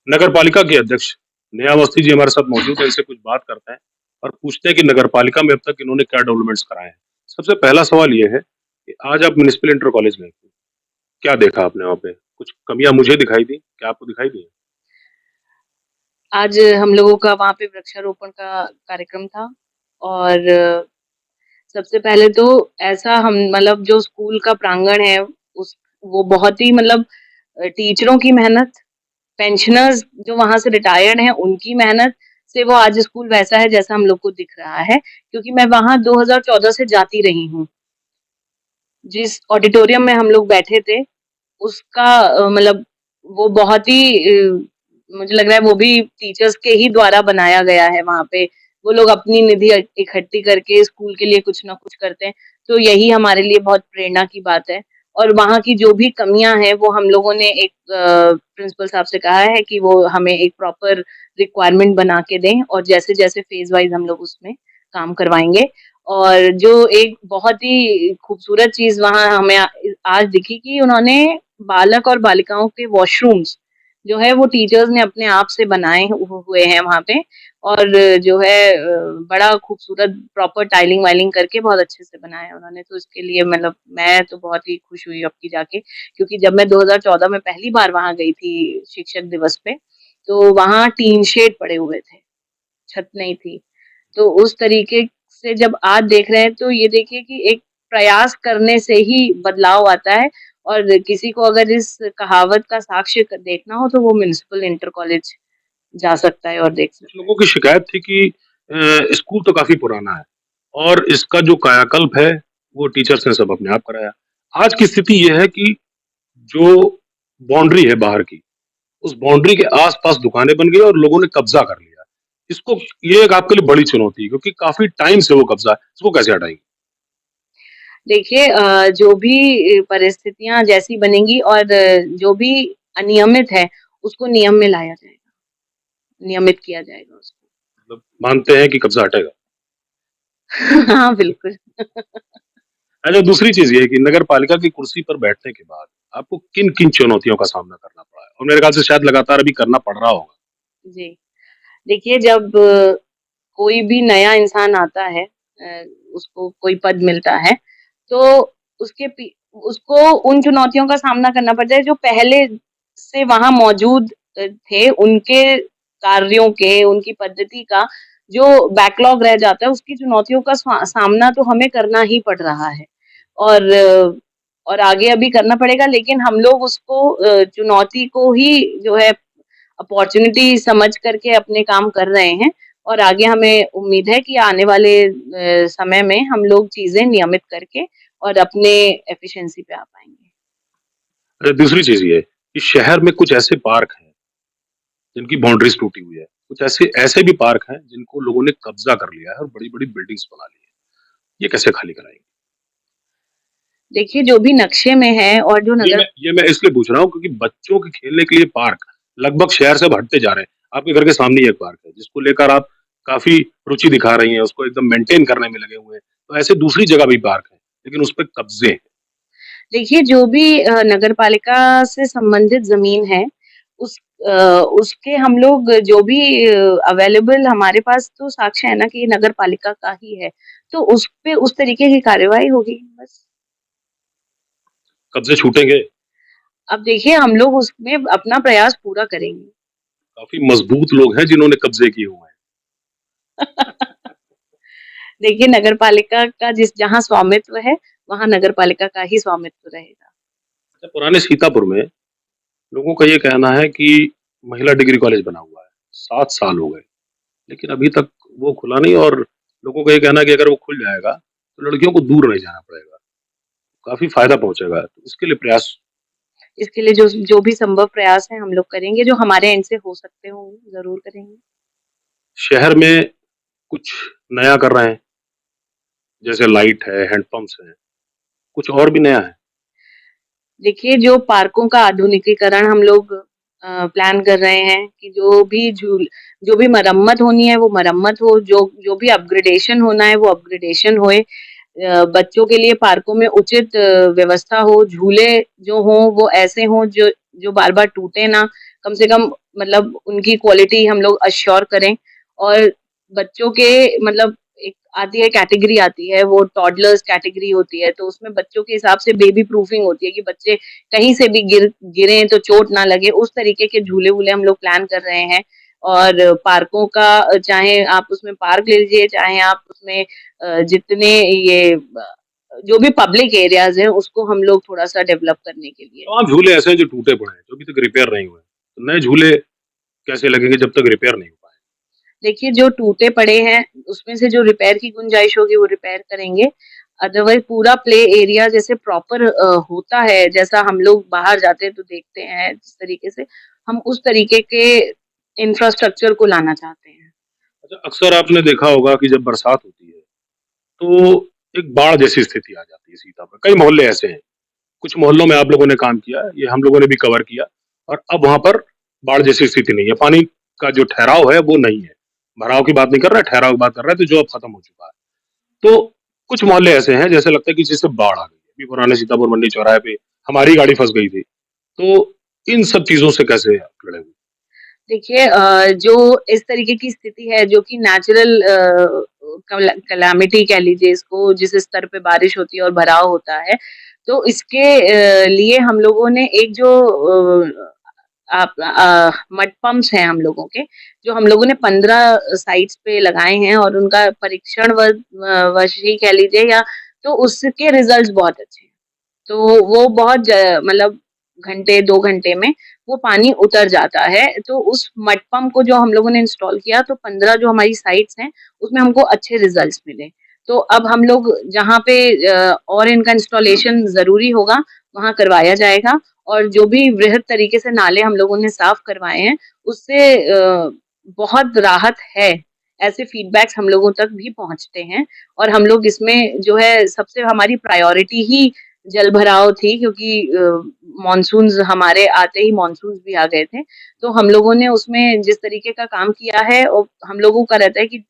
नगर पालिका के अध्यक्ष नेहा अवस्थी जी हमारे साथ मौजूद है, इनसे कुछ बात करते हैं और पूछते हैं कि नगर पालिका में अब तक इन्होंने क्या डेवलपमेंट्स कराए हैं। सबसे पहला सवाल ये है कि आज आप म्युनिसिपल इंटर कॉलेज में थे, क्या देखा आपने वहाँ पे? कुछ कमियाँ मुझे दिखाई दी, क्या आपको दिखाई दी? आज हम लोगों का वहाँ पे वृक्षारोपण का कार्यक्रम था और सबसे पहले तो ऐसा हम मतलब जो स्कूल का प्रांगण है उस वो बहुत ही मतलब टीचरों की मेहनत, पेंशनर्स जो वहाँ से रिटायर्ड हैं उनकी मेहनत से वो आज स्कूल वैसा है जैसा हम लोग को दिख रहा है, क्योंकि मैं वहाँ 2014 से जाती रही हूँ। जिस ऑडिटोरियम में हम लोग बैठे थे, उसका मतलब वो बहुत ही मुझे लग रहा है वो भी टीचर्स के ही द्वारा बनाया गया है वहाँ पे। वो लोग अपनी निधि इकट्ठी करके स्कूल के लिए कुछ ना कुछ करते हैं, तो यही हमारे लिए बहुत प्रेरणा की बात है। और वहाँ की जो भी कमियाँ हैं, वो हम लोगों ने एक प्रिंसिपल साहब से कहा है कि वो हमें एक प्रॉपर रिक्वायरमेंट बना के दें और जैसे-जैसे फेज़ वाइज़ हम लोग उसमें काम करवाएँगे। और जो एक बहुत ही खूबसूरत चीज़ वहाँ हमें आज दिखी कि उन्होंने बालक और बालिकाओं के वॉशरूम्स जो है वो टीचर्स ने अपने आप से बनाए हुए हैं वहाँ पे और जो है बड़ा खूबसूरत प्रॉपर टाइलिंग वाइलिंग करके बहुत अच्छे से बनाया है उन्होंने। तो इसके लिए मतलब मैं तो बहुत ही खुश हुई अब की जाके, क्योंकि जब मैं 2014 में पहली बार वहाँ गई थी शिक्षक दिवस पे, तो वहाँ टीन शेड पड़े हुए थे, छत नहीं थी। तो उस तरीके से जब आज देख रहे हैं तो ये देखिए कि एक प्रयास करने से ही बदलाव आता है और किसी को अगर इस कहावत का साक्ष्य देखना हो तो वो म्युनिसिपल इंटर कॉलेज जा सकता है और देख कुछ सकता है। लोगों की शिकायत थी कि स्कूल तो काफ़ी पुराना है और इसका जो कायाकल्प है, वो टीचर्स ने सब अपने आप कराया। आज की स्थिति ये है कि जो बाउंड्री है बाहर की, उस बाउंड्री के आस-पास दुकानें बन गई और लोगों ने कब्ज़ा कर लिया। इसको ये एक आपके लिए बड़ी चुनौती है क्योंकि काफ़ी टाइम से वो कब्ज़ा है, इसको कैसे हटाएँगे? देखिए जो भी परिस्थितियाँ जैसी बनेंगी और जो भी अनियमित है, उसको नियम में लाया जाएगा, नियमित किया जाएगा उसको। मतलब मानते हैं कि कब्ज़ा हटेगा। हाँ, बिल्कुल। अच्छा दूसरी चीज़ ये है कि नगर पालिका की कुर्सी पर बैठने के बाद आपको किन-किन चुनौतियों का सामना करना पड़ा है? और मेरे ख्याल से शायद लगातार अभी करना पड़ रहा होगा। जी। देखिए जब कोई भी नया इंसान आता है उसको कोई पद मिलता है, तो उसके पी उसको उन चुनौतियों का सामना करना पड़ता है जो पहले से वहाँ मौजूद थे, उनके कार्यों के, उनकी पद्धति का जो बैकलॉग रह जाता है, उसकी चुनौतियों का सामना तो हमें करना ही पड़ रहा है। और और आगे अभी करना पड़ेगा लेकिन हम लोग उसको चुनौती को ही जो है अपॉर्च्युनिटी समझ करके अपने काम कर रहे हैं और आगे हमें उम्मीद है कि आने वाले समय में हम लोग चीज़ें नियमित करके और अपने एफिशिएंसी पे आ पाएँगे। दूसरी चीज़ ये है कि शहर में कुछ ऐसे पार्क हैं, जिनकी बाउंड्रीज़ टूटी हुई है। कुछ ऐसे ऐसे भी पार्क हैं, जिनको लोगों ने कब्ज़ा कर लिया है और बड़ी-बड़ी बिल्डिंग्स बना ली है। ये कैसे खाली कराएँगे? देखिए जो भी नक्शे में है और जो नगर ये मैं इसलिए पूछ रहा हूँ क्योंकि बच्चों के खेलने के लिए पार्क लगभग शहर से अब हटते जा रहे हैं। आपके घर के सामने ही एक पार्क है, जिसको लेकर आप काफ़ी रुचि दिखा रही हैं, उसको एकदम मेंटेन करने में लगे हुए हैं। तो ऐसे दूसरी जगह भी पार्क है, लेकिन उस पे कब्ज़े हैं। देखिए जो भी नगर पालिका से संबंधित ज़मीन है, उस अ, उसके हम लोग जो भी अवेलेबल हमारे पास तो साक्ष्य है ना कि ये नगर पालिका का ही है, तो उस पे उस तरीके की कार्रवाई होगी बस। कब्ज़े छूटेंगे, अब देखिए हम लोग उसमें अपना प्रयास पूरा करेंगे। काफ़ी मज़बूत लोग हैं जिन्होंने कब्ज़े किए हुए हैं। देखिए नगर पालिका का जिस जहाँ स्वामित्व है, वहाँ नगर पालिका का ही स्वामित्व रहेगा। अच्छा पुराने सीतापुर में लोगों का ये कहना है कि महिला डिग्री कॉलेज बना हुआ है, 7 साल हो गए, लेकिन अभी तक वो खुला नहीं और लोगों का ये कहना है कि अगर वो खुल जाएगा, तो लड़कियों को दूर नहीं जाना पड़ेगा, काफ़ी फ़ायदा पहुँचेगा। तो इसके लिए प्रयास इसके लिए जो जो भी संभव प्रयास हैं हम लोग करेंगे, जो हमारे एंड से हो सकते होंगे, ज़रूर करेंगे। शहर में कुछ नया कर रहे हैं, जैसे लाइट है, हैंडपंप्स हैं, कुछ और भी नया है? देखिए जो पार्कों का आधुनिकीकरण हम लोग प्लान कर रहे हैं कि जो भी मरम्मत होनी है वो मरम्मत हो, जो जो भी अपग्रेडेशन होना है वो अपग्रेडेशन होए। बच्चों के लिए पार्कों में उचित व्यवस्था हो, झूले जो हों वो ऐसे हों जो जो बार-बार टूटे ना, कम से कम मतलब उनकी क्वालिटी हम लोग अश्योर करें और बच्चों के मतलब एक आती है कैटेगरी आती है, वो टॉडलर्स कैटेगरी होती है, तो उसमें बच्चों के हिसाब से बेबी प्रूफिंग होती है कि बच्चे कहीं से भी गिरें तो चोट ना लगे, उस तरीके के झूले-वूले हम लोग प्लान कर रहे हैं। और पार्कों का चाहे आप उसमें पार्क ले लीजिए, चाहे आप उसमें जितने ये जो भी पब्लिक एरियाज़ हैं, उसको हम लोग थोड़ा-सा डेवलप करने के लिए। तमाम झूले ऐसे हैं जो टूटे पड़े हैं, जो अभी तक रिपेयर नहीं हुए हैं। तो नए झूले कैसे लगेंगे जब तक रिपेयर नहीं हो पाए? देखिए, जो टूटे पड़े हैं, उसमें से जो रिपेयर की गुंजाइश होगी, वो रिपेयर करेंगे। अदरवाइज़ पूरा प्ले एरिया जैसे प्रॉपर होता है, जैसा हम लोग बाहर जाते हैं तो देखते हैं, जिस तरीके से, हम उस तरीके के इंफ्रास्ट्रक्चर को लाना चाहते हैं। अच्छा, अक्सर आपने देखा होगा कि जब बरसात होती है, तो एक बाढ़ जैसी स्थिति आ जाती है सीता पर। कई मोहल्ले ऐसे हैं, कुछ मोहल्लों में आप लोगों ने काम किया, ये हम लोगों ने भी कवर किया और अब वहाँ पर बाढ़ जैसी स्थिति नहीं है। पानी का जो ठहराव है, वो नहीं है। भराव की बात नहीं कर रहा है, ठहराव की बात कर रहा है, तो जो अब खत्म हो चुका है। तो कुछ मोहल्ले ऐसे हैं, जैसे लगता है कि जैसे बाढ़ आ गई है। अभी पुराने सीतापुर मंडी चौराहे पे हमारी गाड़ी फँस गई थी। तो इन सब चीज़ों से कैसे आप लड़े हुए? देखिए जो इस तरीके की स्थिति है जो कि नेचुरल कैलामिटी कह लीजिए इसको, जिस स्तर पे बारिश होती है और भराव होता है, तो इसके लिए हम लोगों ने एक जो मड पंप्स हैं हम लोगों के, जो हम लोगों ने 15 साइट्स पे लगाए हैं और उनका परीक्षण वश ही कह लीजिए, या तो उसके रिजल्ट्स बहुत अच्छे हैं। तो वो बहुत मतलब घंटे 2 घंटे में वो पानी उतर जाता है। तो उस मड पंप को जो हम लोगों ने इंस्टॉल किया, तो 15 जो हमारी साइट्स हैं, उसमें हमको अच्छे रिजल्ट्स मिले। तो अब हम लोग जहाँ पे और इनका इंस्टॉलेशन ज़रूरी होगा, वहाँ करवाया जाएगा और जो भी वृहद तरीके से नाले हम लोगों ने साफ करवाए हैं, उससे बहुत राहत है। ऐसे फीडबैक्स हम लोगों तक भी पहुँचते हैं और हम लोग इसमें जो है सबसे हमारी प्रायोरिटी ही जल भराव थी, क्योंकि मानसून्स हमारे आते ही मानसून्स भी आ गए थे। तो हम लोगों ने उसमें जिस तरीके का काम किया है और हम लोगों का रहता है कि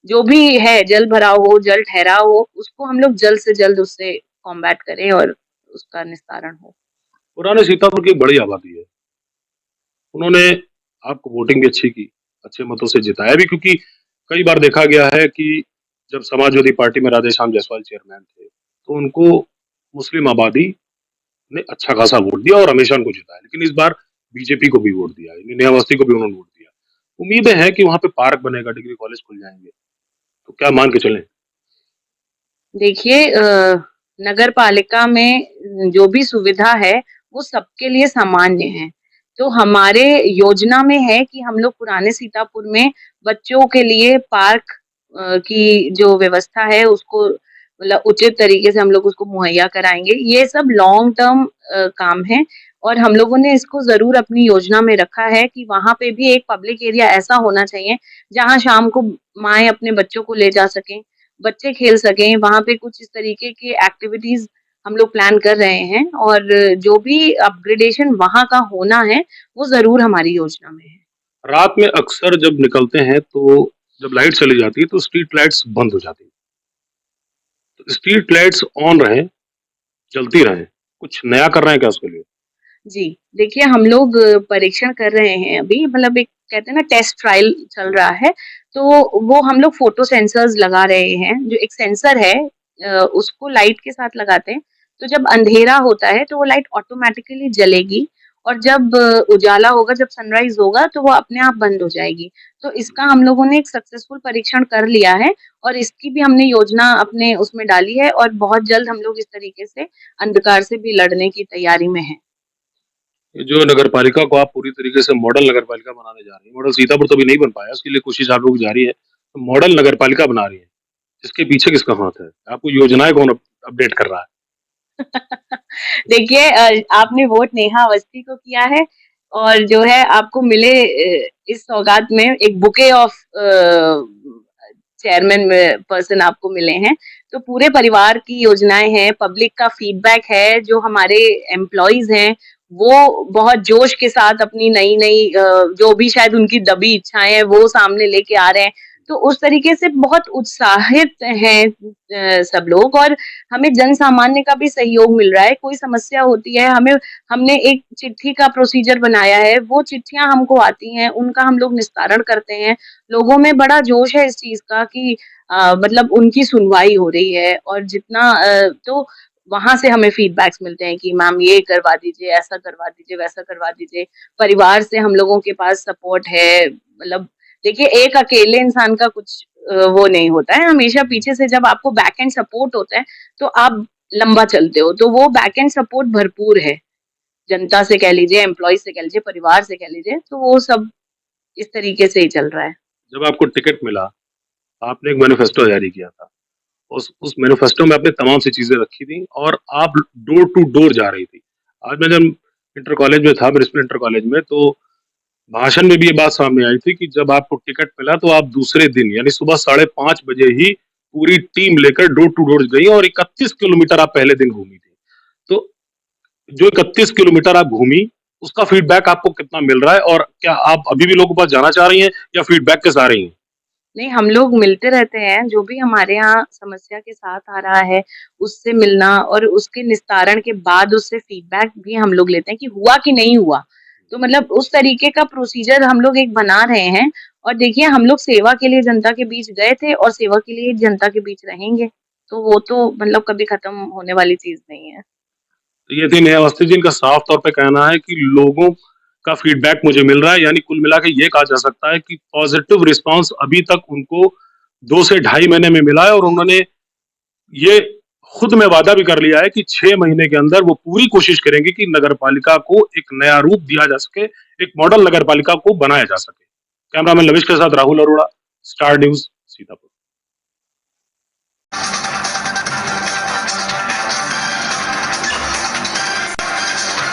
जो भी है जल भराव हो, जल ठहराव हो, उसको हम लोग जल्द से जल्द उससे कॉम्बैट करें और उसका निस्तारण हो। पुराने सीतापुर की एक बड़ी आबादी है। उन्होंने आपको वोटिंग भी अच्छी की, अच्छे मतों से जिताया भी क्योंकि कई बार देखा गया है कि जब समाजवादी पार्टी में राधेश्याम जायसवाल चेयरमैन थे, तो उनको मुस्लिम आबादी ने अच्छा खासा वोट दिया और हमेशा उनको जिताया। लेकिन इस बार बीजेपी को भी वोट दिया, नेहा अवस्थी को भी उन्होंने वोट दिया। उम्मीदें हैं कि वहाँ पे पार्क बनेगा, डिग्री कॉलेज खुल जाएँगे। तो क्या मान के चलें? देखिए नगर पालिका में जो भी सुविधा है, वो सबके लिए सामान्य है। तो हमारे योजना में है कि हम लोग पुराने सीतापुर में बच्चों के लिए पार्क की जो व्यवस्था है उसको मतलब उचित तरीके से हम लोग उसको मुहैया कराएँगे। ये सब लॉन्ग टर्म काम है और हम लोगों ने इसको ज़रूर अपनी योजना में रखा है कि वहाँ पे भी एक पब्लिक एरिया ऐसा होना चाहिए, जहाँ शाम को माएँ अपने बच्चों को ले जा सकें, बच्चे खेल सकें, वहाँ पे कुछ इस तरीके की एक्टिविटीज़ हम लोग प्लान कर रहे हैं और जो भी अपग्रेडेशन वहाँ का होना है, वो ज़रूर हमारी योजना में है। रात में अक्सर जब निकलते हैं तो जब लाइट चली जाती है तो स्ट्रीट लाइट्स बंद हो जाती हैं। तो स्ट्रीट लाइट्स ऑन रहें, जलती रहें। कुछ नया कर रहे हैं क्या उसके लिए? जी, देखिए हम लोग परीक्षण कर रहे हैं अभी, मतलब एक कहते हैं ना टेस्ट ट्रायल चल रहा है, तो वो हम लोग फोटो सेंसर्स लगा रहे हैं। जो एक सेंसर है उसको लाइट के साथ लगाते हैं, तो जब अंधेरा होता है तो वो लाइट ऑटोमैटिकली जलेगी और जब उजाला होगा, जब सनराइज़ होगा तो वो अपने आप बंद हो जाएगी। तो इसका हम लोगों ने एक सक्सेसफुल परीक्षण कर लिया है और इसकी भी हमने योजना अपने उसमें डाली है और बहुत जल्द हम लोग इस तरीके से अंधकार से भी लड़ने की तैयारी में हैं। ये जो नगर पालिका को आप पूरी तरीके से मॉडल नगर पालिका बनाने जा रही हैं, मॉडल सीतापुर तो अभी नहीं बन पाया, उसके लिए कोशिश आप लोग जारी है। तो मॉडल नगर पालिका बना रही हैं, इसके पीछे किसका हाथ है? आपको योजनाएँ कौन अपडेट कर रहा है? देखिए आपने वोट नेहा अवस्थी को किया है और जो है आपको मिले इस सौगात में एक बुके ऑफ चेयरमैन पर्सन आपको मिले हैं। तो पूरे परिवार की योजनाएँ हैं, पब्लिक का फीडबैक है, जो हमारे एम्प्लॉइज़ हैं, वो बहुत जोश के साथ अपनी नई-नई जो भी शायद उनकी दबी इच्छाएँ हैं, वो सामने लेके आ रहे हैं। तो उस तरीके से बहुत उत्साहित हैं सब लोग और हमें जन सामान्य का भी सहयोग मिल रहा है। कोई समस्या होती है, हमने एक चिट्ठी का प्रोसीजर बनाया है, वो चिट्ठियाँ हमको आती हैं, उनका हम लोग निस्तारण करते हैं। लोगों में बड़ा जोश है इस चीज़ का कि मतलब उनकी सुनवाई हो रही है और जितना तो वहाँ से हमें फीडबैक्स मिलते हैं कि मैम ये करवा दीजिए, ऐसा करवा दीजिए, वैसा करवा दीजिए। परिवार से हम लोगों के पास सपोर्ट है, मतलब देखिए एक अकेले इंसान का कुछ वो नहीं होता है, हमेशा पीछे से जब आपको बैक एंड सपोर्ट होता है, तो आप लंबा चलते हो, तो वो बैक एंड सपोर्ट भरपूर है। जनता से कह लीजिए, एम्प्लॉइज़ से कह लीजिए, परिवार से कह लीजिए, तो वो सब इस तरीके से ही चल रहा है। जब आपको टिकट मिला, आपने एक मैनिफेस्टो जारी किया था। उस मैनिफेस्टो में आपने तमाम सी चीज़ें रखी थी और आप डोर टू डोर जा रही थी। आज मैं जब इंटर कॉलेज में था, म्युनिसिपल इंटर कॉलेज में, तो भाषण में भी ये बात सामने आई थी कि जब आपको टिकट मिला तो आप दूसरे दिन यानी सुबह 5:30 बजे ही पूरी टीम लेकर डोर टू डोर गई और 31 किलोमीटर आप पहले दिन घूमी थी। तो जो 31 किलोमीटर आप घूमी, उसका फीडबैक आपको कितना मिल रहा है और क्या आप अभी भी लोगों के पास जाना चाह रही हैं या फीडबैक के साथ आ रही हैं? नहीं, हम लोग मिलते रहते हैं, जो भी हमारे यहाँ समस्या के साथ आ रहा है, उससे मिलना और उसके निस्तारण के बाद उससे फीडबैक भी हम लोग लेते हैं कि हुआ कि नहीं हुआ। तो मतलब उस तरीके का प्रोसीजर हम लोग एक बना रहे हैं और देखिए हम लोग सेवा के लिए जनता के बीच गए थे और सेवा के लिए जनता के बीच रहेंगे। तो वो तो मतलब कभी खत्म होने वाली चीज़ नहीं है। तो ये थी नेहा अवस्थी जिनका साफ तौर पे कहना है कि लोगों का फीडबैक मुझे मिल रहा है, यानी कुल मिला के ये कहा जा सकता है कि पॉजिटिव रिस्पांस अभी तक उनको 2 से ढाई महीने में मिला है और उन्होंने ये खुद में वादा भी कर लिया है कि 6 महीने के अंदर वो पूरी कोशिश करेंगे कि नगरपालिका को एक नया रूप दिया जा सके, एक मॉडल नगरपालिका को बनाया जा सके। कैमरामैन लविश के साथ राहुल अरोड़ा, स्टार न्यूज़, सीतापुर।